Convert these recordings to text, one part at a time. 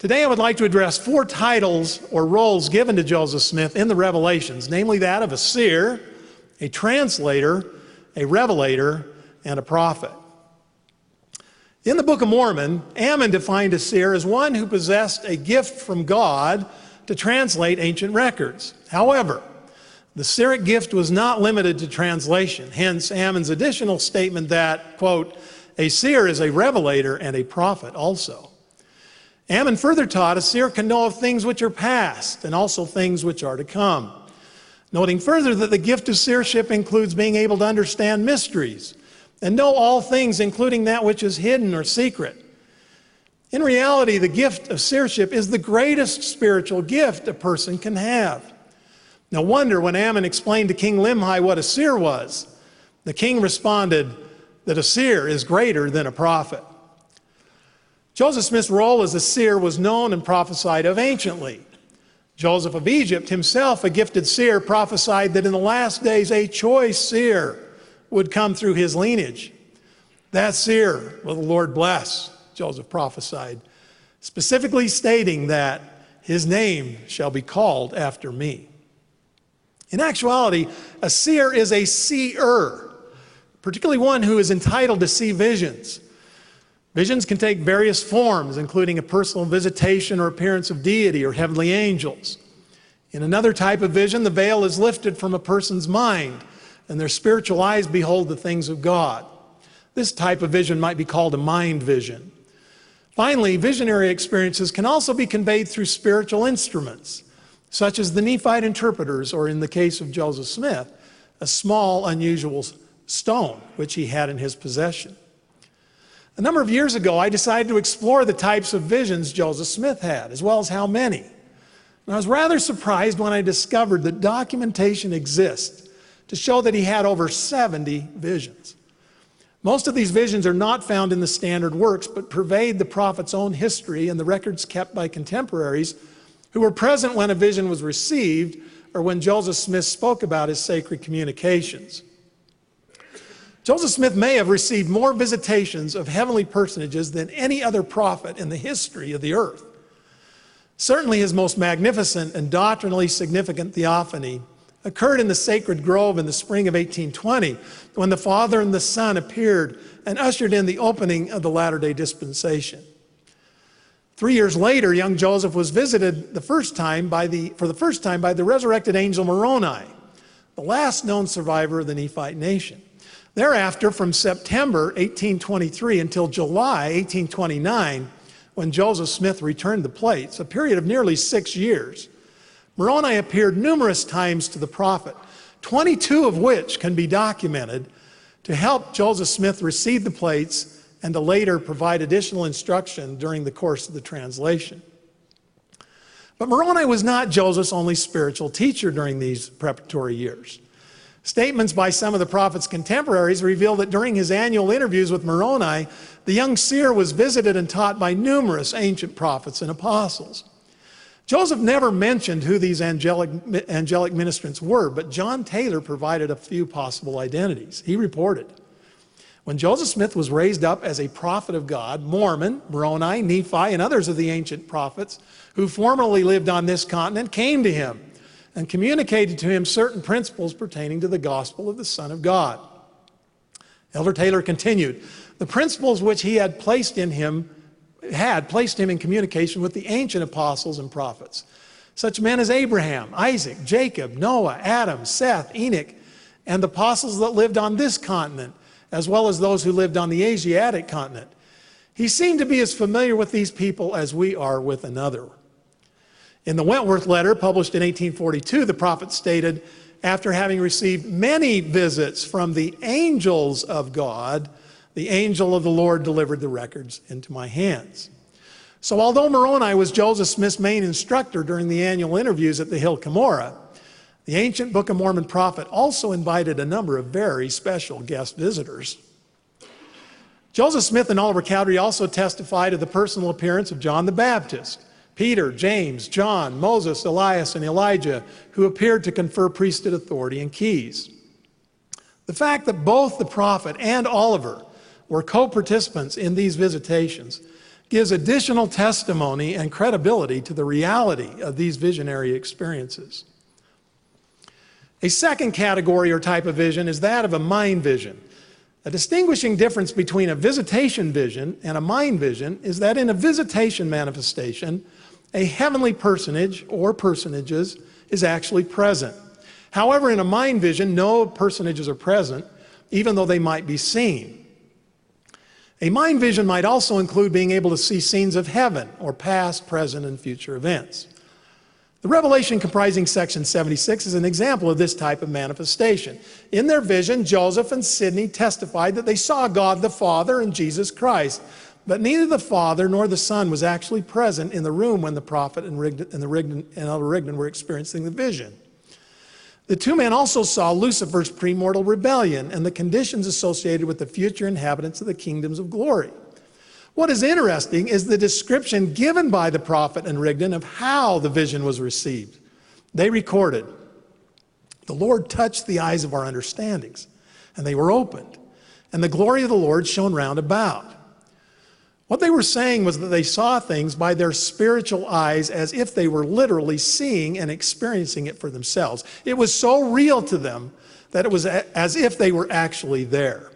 Today I would like to address 4 titles or roles given to Joseph Smith in the Revelations, namely that of a seer, a translator, a revelator, and a prophet. In the Book of Mormon, Ammon defined a seer as one who possessed a gift from God to translate ancient records. However, the seeric gift was not limited to translation, hence Ammon's additional statement that, quote, a seer is a revelator and a prophet also. Ammon further taught a seer can know of things which are past and also things which are to come, noting further that the gift of seership includes being able to understand mysteries and know all things, including that which is hidden or secret. In reality, the gift of seership is the greatest spiritual gift a person can have. No wonder when Ammon explained to King Limhi what a seer was, the king responded that a seer is greater than a prophet. Joseph Smith's role as a seer was known and prophesied of anciently. Joseph of Egypt, himself a gifted seer, prophesied that in the last days a choice seer would come through his lineage. That seer will the Lord bless, Joseph prophesied, specifically stating that his name shall be called after me. In actuality, a seer is a seer, particularly one who is entitled to see visions. Visions can take various forms, including a personal visitation or appearance of deity or heavenly angels. In another type of vision, the veil is lifted from a person's mind, and their spiritual eyes behold the things of God. This type of vision might be called a mind vision. Finally, visionary experiences can also be conveyed through spiritual instruments, such as the Nephite interpreters, or in the case of Joseph Smith, a small, unusual stone which he had in his possession. A number of years ago, I decided to explore the types of visions Joseph Smith had, as well as how many. And I was rather surprised when I discovered that documentation exists to show that he had over 70 visions. Most of these visions are not found in the standard works, but pervade the prophet's own history and the records kept by contemporaries who were present when a vision was received or when Joseph Smith spoke about his sacred communications. Joseph Smith may have received more visitations of heavenly personages than any other prophet in the history of the earth. Certainly his most magnificent and doctrinally significant theophany occurred in the sacred grove in the spring of 1820, when the Father and the Son appeared and ushered in the opening of the latter-day dispensation. 3 years later, young Joseph was visited for the first time by the resurrected angel Moroni, the last known survivor of the Nephite nation. Thereafter, from September 1823 until July 1829, when Joseph Smith returned the plates, a period of nearly 6 years, Moroni appeared numerous times to the prophet, 22 of which can be documented, to help Joseph Smith receive the plates and to later provide additional instruction during the course of the translation. But Moroni was not Joseph's only spiritual teacher during these preparatory years. Statements by some of the prophet's contemporaries reveal that during his annual interviews with Moroni, the young seer was visited and taught by numerous ancient prophets and apostles. Joseph never mentioned who these angelic ministrants were, but John Taylor provided a few possible identities. He reported, when Joseph Smith was raised up as a prophet of God, Mormon, Moroni, Nephi, and others of the ancient prophets who formerly lived on this continent came to him and communicated to him certain principles pertaining to the gospel of the Son of God. Elder Taylor continued, the principles which he had placed him in communication with the ancient apostles and prophets, such men as Abraham, Isaac, Jacob, Noah, Adam, Seth, Enoch, and the apostles that lived on this continent, as well as those who lived on the Asiatic continent. He seemed to be as familiar with these people as we are with another. In the Wentworth letter, published in 1842, the prophet stated, after having received many visits from the angels of God, the angel of the Lord delivered the records into my hands. So although Moroni was Joseph Smith's main instructor during the annual interviews at the Hill Cumorah, the ancient Book of Mormon prophet also invited a number of very special guest visitors. Joseph Smith and Oliver Cowdery also testified of the personal appearance of John the Baptist, Peter, James, John, Moses, Elias, and Elijah, who appeared to confer priesthood authority and keys. The fact that both the prophet and Oliver were co-participants in these visitations gives additional testimony and credibility to the reality of these visionary experiences. A second category or type of vision is that of a mind vision. A distinguishing difference between a visitation vision and a mind vision is that in a visitation manifestation, a heavenly personage or personages is actually present. However, in a mind vision, no personages are present, even though they might be seen. A mind vision might also include being able to see scenes of heaven or past, present, and future events. The revelation comprising section 76 is an example of this type of manifestation. In their vision, Joseph and Sidney testified that they saw God the Father and Jesus Christ, but neither the Father nor the Son was actually present in the room when the prophet and Elder Rigdon were experiencing the vision. The two men also saw Lucifer's premortal rebellion and the conditions associated with the future inhabitants of the kingdoms of glory. What is interesting is the description given by the prophet and Rigdon of how the vision was received. They recorded, "The Lord touched the eyes of our understandings, and they were opened, and the glory of the Lord shone round about." What they were saying was that they saw things by their spiritual eyes as if they were literally seeing and experiencing it for themselves. It was so real to them that it was as if they were actually there.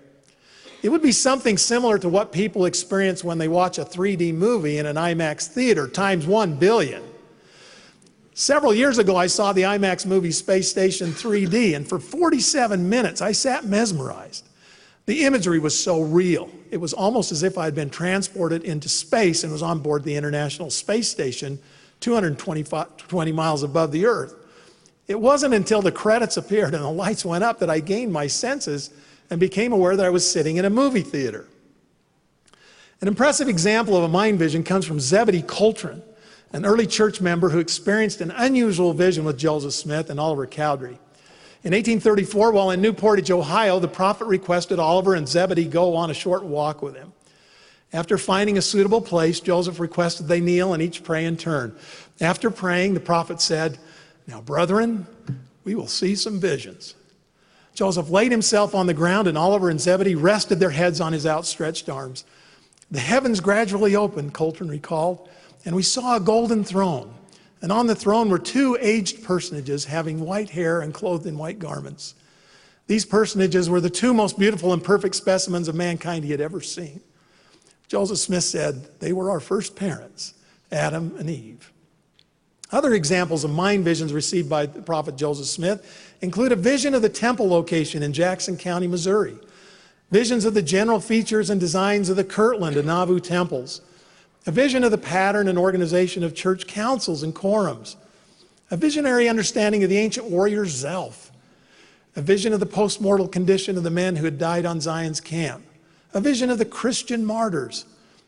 It would be something similar to what people experience when they watch a 3D movie in an IMAX theater, times 1 billion. Several years ago, I saw the IMAX movie Space Station 3D, and for 47 minutes, I sat mesmerized. The imagery was so real. It was almost as if I had been transported into space and was on board the International Space Station, 220 miles above the Earth. It wasn't until the credits appeared and the lights went up that I gained my senses and became aware that I was sitting in a movie theater. An impressive example of a mind vision comes from Zebedee Coltrane, an early church member who experienced an unusual vision with Joseph Smith and Oliver Cowdery. In 1834, while in New Portage, Ohio, the prophet requested Oliver and Zebedee go on a short walk with him. After finding a suitable place, Joseph requested they kneel and each pray in turn. After praying, the prophet said, "Now, brethren, we will see some visions." Joseph laid himself on the ground, and Oliver and Zebedee rested their heads on his outstretched arms. The heavens gradually opened, Coltrane recalled, and we saw a golden throne. And on the throne were two aged personages having white hair and clothed in white garments. These personages were the two most beautiful and perfect specimens of mankind he had ever seen. Joseph Smith said, "They were our first parents, Adam and Eve." Other examples of mind visions received by the prophet Joseph Smith include a vision of the temple location in Jackson County, Missouri, visions of the general features and designs of the Kirtland and Nauvoo temples, a vision of the pattern and organization of church councils and quorums, a visionary understanding of the ancient warrior Zelph, a vision of the post-mortal condition of the men who had died on Zion's camp, a vision of the Christian martyrs,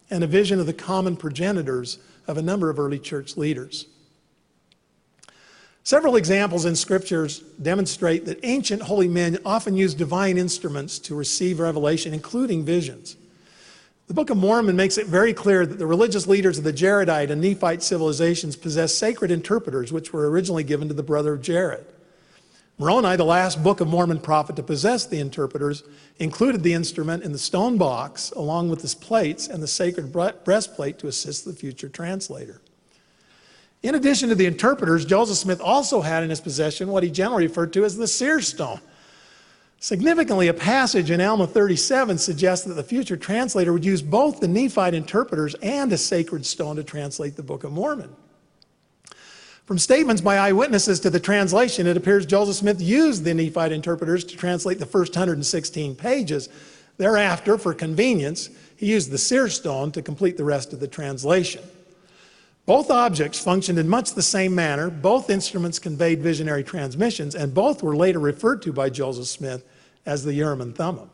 and a vision of the common progenitors of a number of early church leaders. Several examples in scriptures demonstrate that ancient holy men often used divine instruments to receive revelation, including visions. The Book of Mormon makes it very clear that the religious leaders of the Jaredite and Nephite civilizations possessed sacred interpreters, which were originally given to the brother of Jared. Moroni, the last Book of Mormon prophet to possess the interpreters, included the instrument in the stone box, along with his plates and the sacred breastplate to assist the future translator. In addition to the interpreters, Joseph Smith also had in his possession what he generally referred to as the seer stone. Significantly, a passage in Alma 37 suggests that the future translator would use both the Nephite interpreters and a sacred stone to translate the Book of Mormon. From statements by eyewitnesses to the translation, it appears Joseph Smith used the Nephite interpreters to translate the first 116 pages. Thereafter, for convenience, he used the seer stone to complete the rest of the translation. Both objects functioned in much the same manner, both instruments conveyed visionary transmissions, and both were later referred to by Joseph Smith as the Urim and Thummim.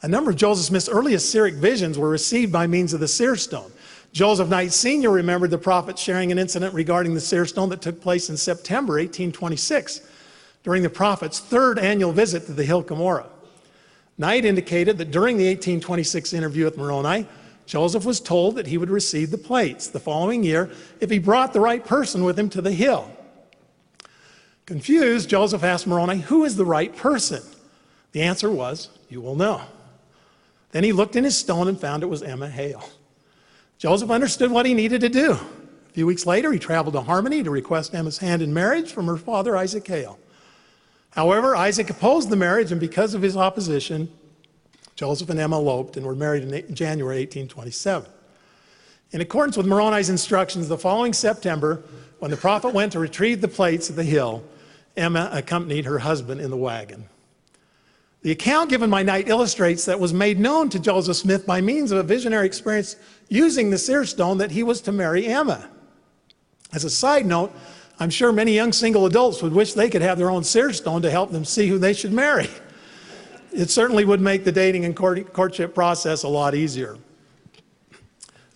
A number of Joseph Smith's earliest seeric visions were received by means of the seer stone. Joseph Knight Sr. remembered the prophet sharing an incident regarding the seer stone that took place in September 1826 during the prophet's third annual visit to the Hill Cumorah. Knight indicated that during the 1826 interview with Moroni, Joseph was told that he would receive the plates the following year if he brought the right person with him to the hill. Confused, Joseph asked Moroni, "Who is the right person?" The answer was, "You will know." Then he looked in his stone and found it was Emma Hale. Joseph understood what he needed to do. A few weeks later, he traveled to Harmony to request Emma's hand in marriage from her father, Isaac Hale. However, Isaac opposed the marriage, and because of his opposition, Joseph and Emma eloped and were married in January 1827. In accordance with Moroni's instructions, the following September, when the prophet went to retrieve the plates at the hill, Emma accompanied her husband in the wagon. The account given by Knight illustrates that it was made known to Joseph Smith by means of a visionary experience using the seer stone that he was to marry Emma. As a side note, I'm sure many young single adults would wish they could have their own seer stone to help them see who they should marry. It certainly would make the dating and courtship process a lot easier.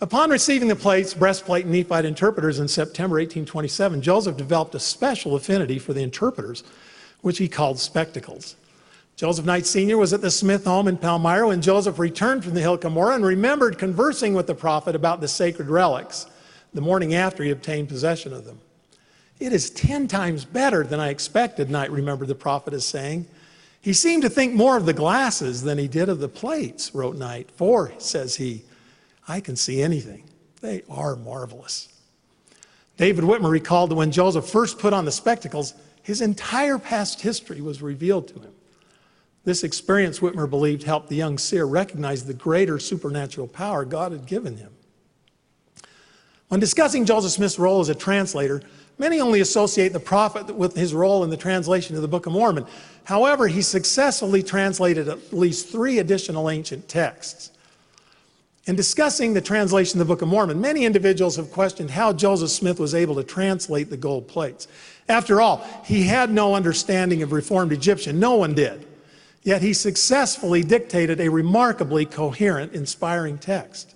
Upon receiving the plates, breastplate, and Nephite interpreters in September 1827, Joseph developed a special affinity for the interpreters, which he called spectacles. Joseph Knight Sr. was at the Smith home in Palmyra when Joseph returned from the hill Cumorah and remembered conversing with the prophet about the sacred relics the morning after he obtained possession of them. "It is 10 times better than I expected," Knight remembered the prophet as saying. "He seemed to think more of the glasses than he did of the plates," wrote Knight, "for," says he, "I can see anything. They are marvelous." David Whitmer recalled that when Joseph first put on the spectacles, his entire past history was revealed to him. This experience, Whitmer believed, helped the young seer recognize the greater supernatural power God had given him. When discussing Joseph Smith's role as a translator, many only associate the prophet with his role in the translation of the Book of Mormon. However, he successfully translated at least 3 additional ancient texts. In discussing the translation of the Book of Mormon, many individuals have questioned how Joseph Smith was able to translate the gold plates. After all, he had no understanding of Reformed Egyptian. No one did. Yet he successfully dictated a remarkably coherent, inspiring text.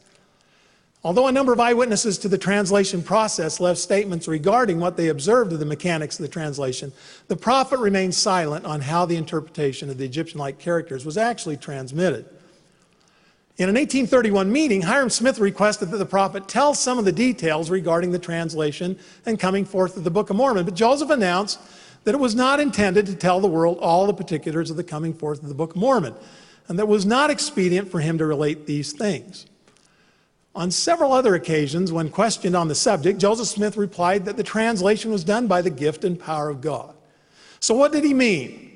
Although a number of eyewitnesses to the translation process left statements regarding what they observed of the mechanics of the translation, the prophet remained silent on how the interpretation of the Egyptian-like characters was actually transmitted. In an 1831 meeting, Hiram Smith requested that the prophet tell some of the details regarding the translation and coming forth of the Book of Mormon, but Joseph announced that it was not intended to tell the world all the particulars of the coming forth of the Book of Mormon, and that it was not expedient for him to relate these things. On several other occasions, when questioned on the subject, Joseph Smith replied that the translation was done by the gift and power of God. So what did he mean?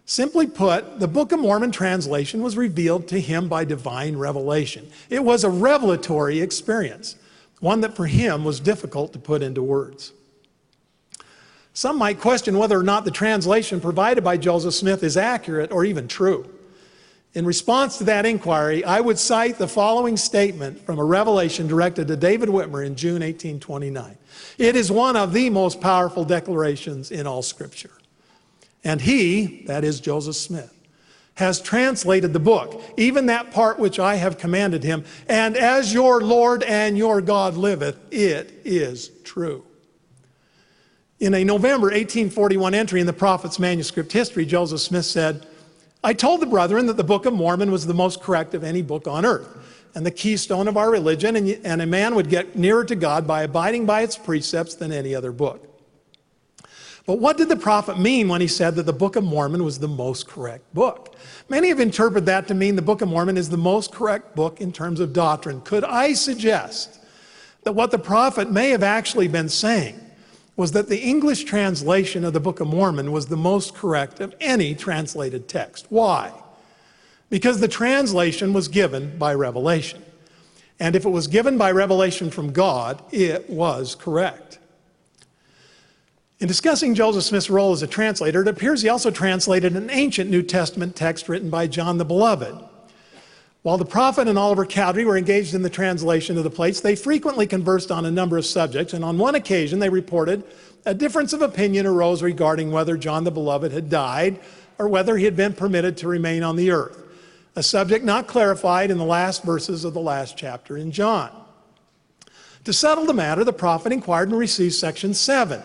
Simply put, the Book of Mormon translation was revealed to him by divine revelation. It was a revelatory experience, one that for him was difficult to put into words. Some might question whether or not the translation provided by Joseph Smith is accurate or even true. In response to that inquiry, I would cite the following statement from a revelation directed to David Whitmer in June 1829. It is one of the most powerful declarations in all Scripture. And he, that is Joseph Smith, has translated the book, even that part which I have commanded him, and as your Lord and your God liveth, it is true. In a November 1841 entry in the Prophet's Manuscript History, Joseph Smith said, "I told the brethren that the Book of Mormon was the most correct of any book on earth, and the keystone of our religion, and a man would get nearer to God by abiding by its precepts than any other book." But what did the prophet mean when he said that the Book of Mormon was the most correct book? Many have interpreted that to mean the Book of Mormon is the most correct book in terms of doctrine. Could I suggest that what the prophet may have actually been saying was that the English translation of the Book of Mormon was the most correct of any translated text? Why? Because the translation was given by revelation. And if it was given by revelation from God, it was correct. In discussing Joseph Smith's role as a translator, it appears he also translated an ancient New Testament text written by John the Beloved. While the prophet and Oliver Cowdery were engaged in the translation of the plates, they frequently conversed on a number of subjects, and on one occasion they reported a difference of opinion arose regarding whether John the Beloved had died or whether he had been permitted to remain on the earth, a subject not clarified in the last verses of the last chapter in John. To settle the matter, the prophet inquired and received section 7.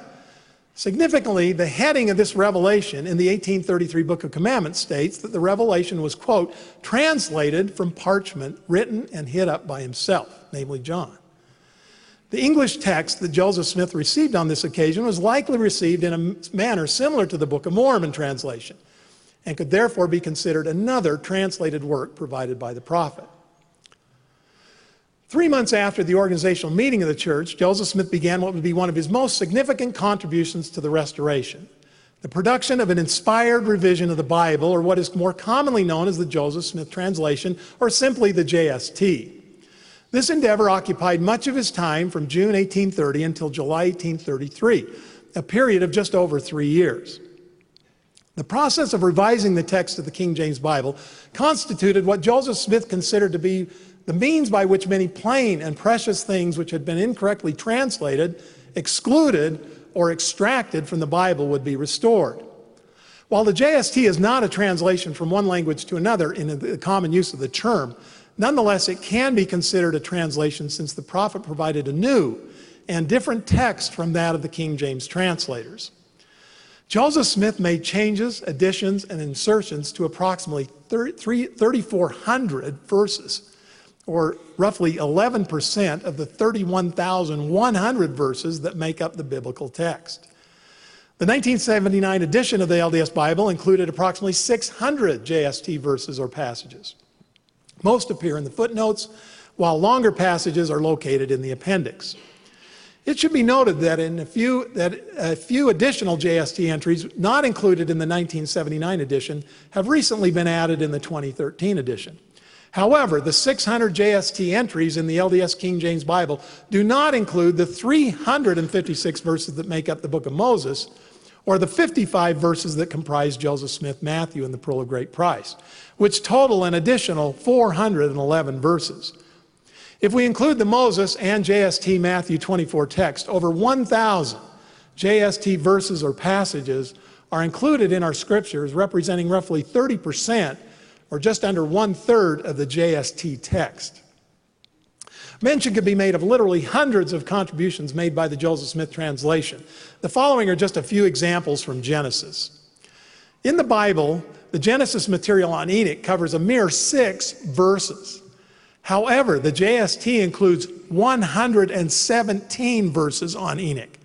Significantly, the heading of this revelation in the 1833 Book of Commandments states that the revelation was, quote, translated from parchment written and hid up by himself, namely John. The English text that Joseph Smith received on this occasion was likely received in a manner similar to the Book of Mormon translation, and could therefore be considered another translated work provided by the prophet. 3 months after the organizational meeting of the church, Joseph Smith began what would be one of his most significant contributions to the Restoration: the production of an inspired revision of the Bible, or what is more commonly known as the Joseph Smith translation, or simply the JST. This endeavor occupied much of his time from June 1830 until July 1833, a period of just over 3 years. The process of revising the text of the King James Bible constituted what Joseph Smith considered to be the means by which many plain and precious things which had been incorrectly translated, excluded, or extracted from the Bible would be restored. While the JST is not a translation from one language to another in the common use of the term, nonetheless it can be considered a translation, since the prophet provided a new and different text from that of the King James translators. Joseph Smith made changes, additions, and insertions to approximately 3,400 verses, or roughly 11% of the 31,100 verses that make up the biblical text. The 1979 edition of the LDS Bible included approximately 600 JST verses or passages. Most appear in the footnotes, while longer passages are located in the appendix. It should be noted that a few additional JST entries not included in the 1979 edition have recently been added in the 2013 edition. However, the 600 JST entries in the LDS King James Bible do not include the 356 verses that make up the Book of Moses, or the 55 verses that comprise Joseph Smith Matthew and the Pearl of Great Price, which total an additional 411 verses. If we include the Moses and JST Matthew 24 text, over 1,000 JST verses or passages are included in our scriptures, representing roughly 30%, or just under 1/3 of the JST text. Mention could be made of literally hundreds of contributions made by the Joseph Smith translation. The following are just a few examples from Genesis. In the Bible, the Genesis material on Enoch covers a mere 6 verses. However, the JST includes 117 verses on Enoch,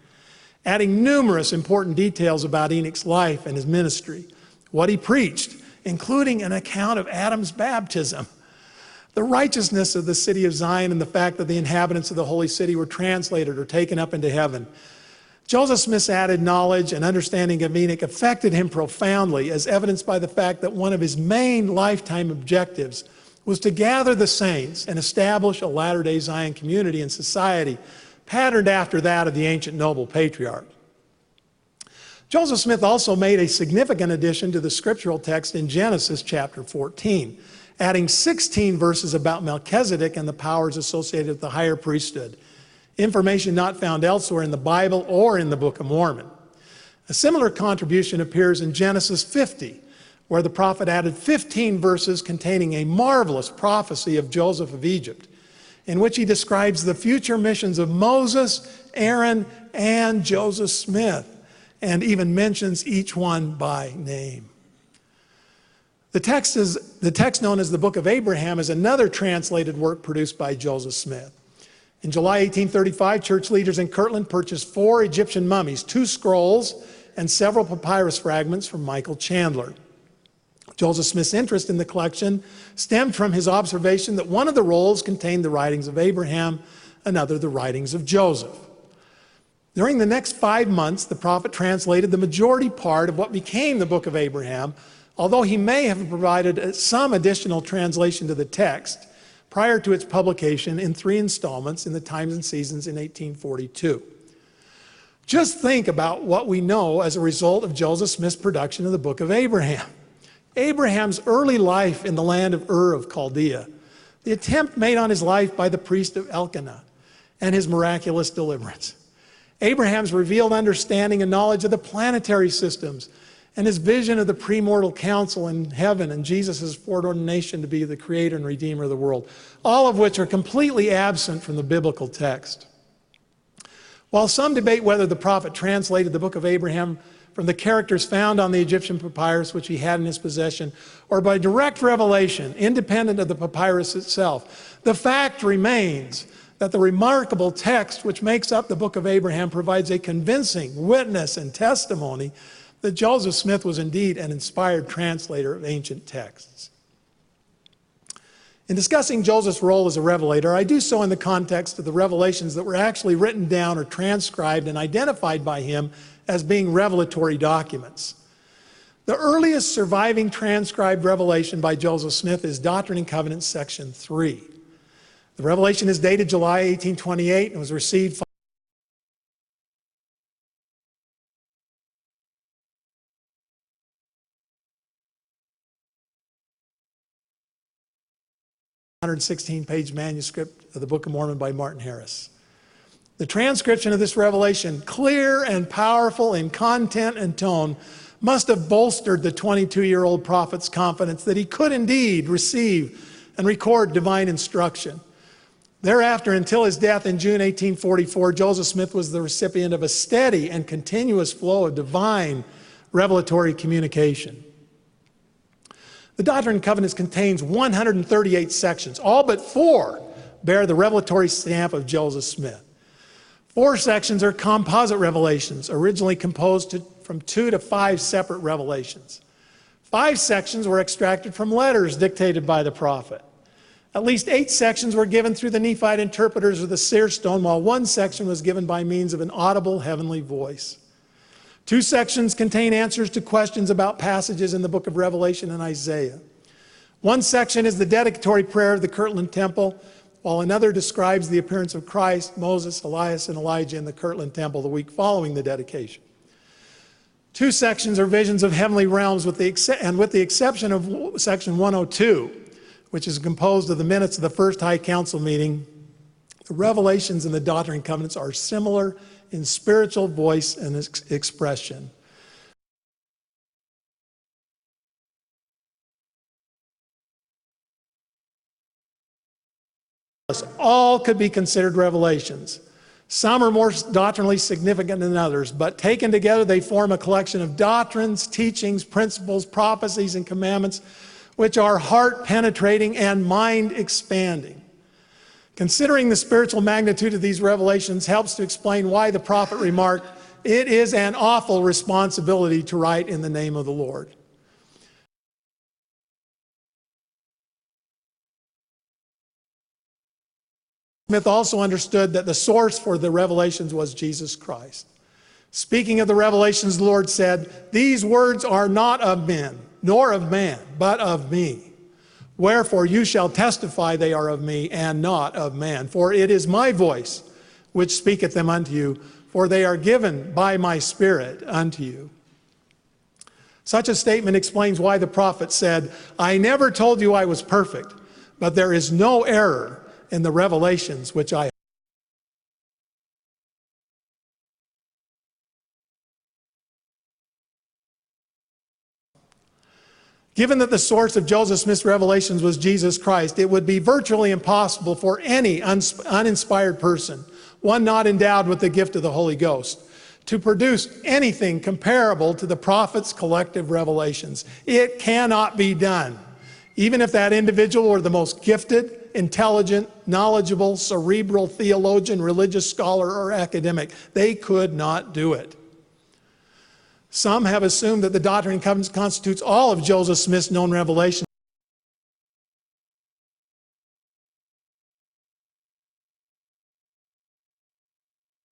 adding numerous important details about Enoch's life and his ministry, what he preached, including an account of Adam's baptism, the righteousness of the city of Zion, and the fact that the inhabitants of the holy city were translated or taken up into heaven. Joseph Smith's added knowledge and understanding of Enoch affected him profoundly, as evidenced by the fact that one of his main lifetime objectives was to gather the saints and establish a Latter-day Zion community and society patterned after that of the ancient noble patriarch. Joseph Smith also made a significant addition to the scriptural text in Genesis chapter 14, adding 16 verses about Melchizedek and the powers associated with the higher priesthood, information not found elsewhere in the Bible or in the Book of Mormon. A similar contribution appears in Genesis 50, where the prophet added 15 verses containing a marvelous prophecy of Joseph of Egypt, in which he describes the future missions of Moses, Aaron, and Joseph Smith, and even mentions each one by name. The text known as the Book of Abraham is another translated work produced by Joseph Smith. In July 1835, church leaders in Kirtland purchased 4 Egyptian mummies, 2 scrolls, and several papyrus fragments from Michael Chandler. Joseph Smith's interest in the collection stemmed from his observation that one of the rolls contained the writings of Abraham, another the writings of Joseph. During the next 5 months, the prophet translated the majority part of what became the Book of Abraham, although he may have provided some additional translation to the text prior to its publication in 3 installments in the Times and Seasons in 1842. Just think about what we know as a result of Joseph Smith's production of the Book of Abraham. Abraham's early life in the land of Ur of Chaldea, the attempt made on his life by the priest of Elkanah, and his miraculous deliverance. Abraham's revealed understanding and knowledge of the planetary systems, and his vision of the premortal council in heaven, and Jesus' foreordination to be the creator and redeemer of the world, all of which are completely absent from the biblical text. While some debate whether the prophet translated the Book of Abraham from the characters found on the Egyptian papyrus which he had in his possession, or by direct revelation, independent of the papyrus itself, the fact remains that the remarkable text which makes up the Book of Abraham provides a convincing witness and testimony that Joseph Smith was indeed an inspired translator of ancient texts. In discussing Joseph's role as a revelator, I do so in the context of the revelations that were actually written down or transcribed and identified by him as being revelatory documents. The earliest surviving transcribed revelation by Joseph Smith is Doctrine and Covenants, section 3. The revelation is dated July 1828 and was received 116-page manuscript of the Book of Mormon by Martin Harris. The transcription of this revelation, clear and powerful in content and tone, must have bolstered the 22-year-old prophet's confidence that he could indeed receive and record divine instruction. Thereafter, until his death in June 1844, Joseph Smith was the recipient of a steady and continuous flow of divine revelatory communication. The Doctrine and Covenants contains 138 sections. All but 4 bear the revelatory stamp of Joseph Smith. 4 sections are composite revelations, originally composed from 2 to 5 separate revelations. 5 sections were extracted from letters dictated by the prophet. At least 8 sections were given through the Nephite interpreters of the seer stone, while 1 section was given by means of an audible heavenly voice. 2 sections contain answers to questions about passages in the book of Revelation and Isaiah. 1 section is the dedicatory prayer of the Kirtland Temple, while another describes the appearance of Christ, Moses, Elias, and Elijah in the Kirtland Temple the week following the dedication. 2 sections are visions of heavenly realms, with the exception of section 102, which is composed of the minutes of the first High Council meeting. The revelations in the Doctrine and Covenants are similar in spiritual voice and expression. All could be considered revelations. Some are more doctrinally significant than others, but taken together they form a collection of doctrines, teachings, principles, prophecies, and commandments which are heart-penetrating and mind-expanding. Considering the spiritual magnitude of these revelations helps to explain why the prophet remarked, "It is an awful responsibility to write in the name of the Lord." Smith also understood that the source for the revelations was Jesus Christ. Speaking of the revelations, the Lord said, "These words are not of men, nor of man, but of me. Wherefore you shall testify they are of me, and not of man. For it is my voice which speaketh them unto you, for they are given by my Spirit unto you." Such a statement explains why the prophet said, "I never told you I was perfect, but there is no error in the revelations which I." Given that the source of Joseph Smith's revelations was Jesus Christ, it would be virtually impossible for any uninspired person, one not endowed with the gift of the Holy Ghost, to produce anything comparable to the prophet's collective revelations. It cannot be done. Even if that individual were the most gifted, intelligent, knowledgeable, cerebral theologian, religious scholar, or academic, they could not do it. Some have assumed that the Doctrine and Covenants constitutes all of Joseph Smith's known revelations.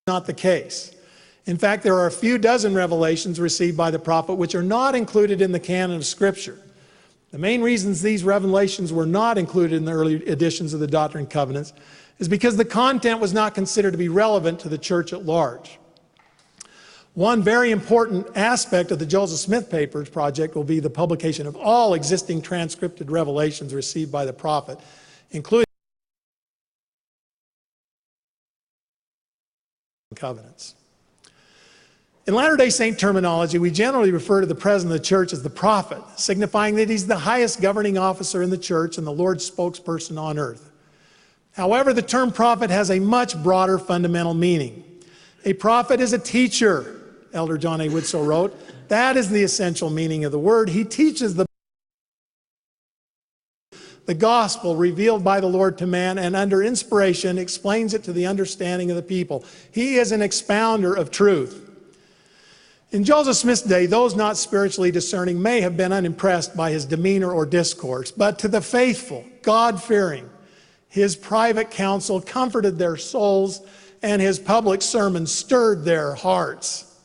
Not the case. In fact, there are a few dozen revelations received by the prophet which are not included in the canon of Scripture. The main reasons these revelations were not included in the early editions of the Doctrine and Covenants is because the content was not considered to be relevant to the church at large. One very important aspect of the Joseph Smith Papers project will be the publication of all existing transcripted revelations received by the prophet, including covenants. In Latter-day Saint terminology, we generally refer to the president of the church as the prophet, signifying that he's the highest governing officer in the church and the Lord's spokesperson on earth. However, the term prophet has a much broader fundamental meaning. A prophet is a teacher, Elder John A. Woodsoe wrote. That is the essential meaning of the word. He teaches the gospel revealed by the Lord to man, and under inspiration explains it to the understanding of the people. He is an expounder of truth. In Joseph Smith's day, those not spiritually discerning may have been unimpressed by his demeanor or discourse, but to the faithful, God-fearing, his private counsel comforted their souls, and his public sermons stirred their hearts.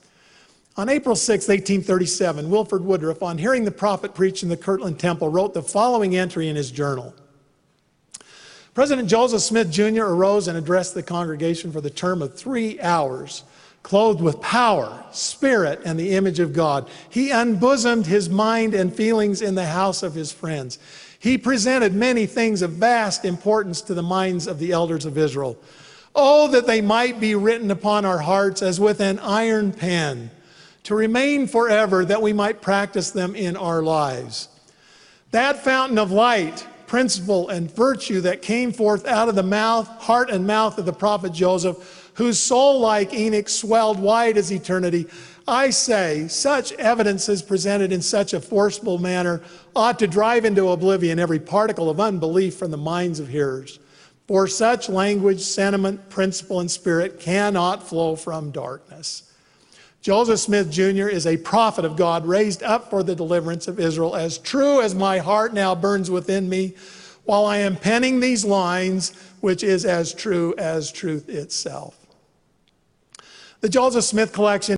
On April 6, 1837, Wilford Woodruff, on hearing the prophet preach in the Kirtland Temple, wrote the following entry in his journal. President Joseph Smith, Jr. arose and addressed the congregation for the term of 3 hours, clothed with power, spirit, and the image of God. He unbosomed his mind and feelings in the house of his friends. He presented many things of vast importance to the minds of the elders of Israel. Oh, that they might be written upon our hearts as with an iron pen, to remain forever, that we might practice them in our lives. That fountain of light, principle, and virtue that came forth out of the heart and mouth of the prophet Joseph, whose soul like Enoch swelled wide as eternity, I say, such evidences presented in such a forcible manner ought to drive into oblivion every particle of unbelief from the minds of hearers. For such language, sentiment, principle, and spirit cannot flow from darkness. Joseph Smith, Jr. is a prophet of God raised up for the deliverance of Israel, as true as my heart now burns within me while I am penning these lines, which is as true as truth itself. The Joseph Smith collection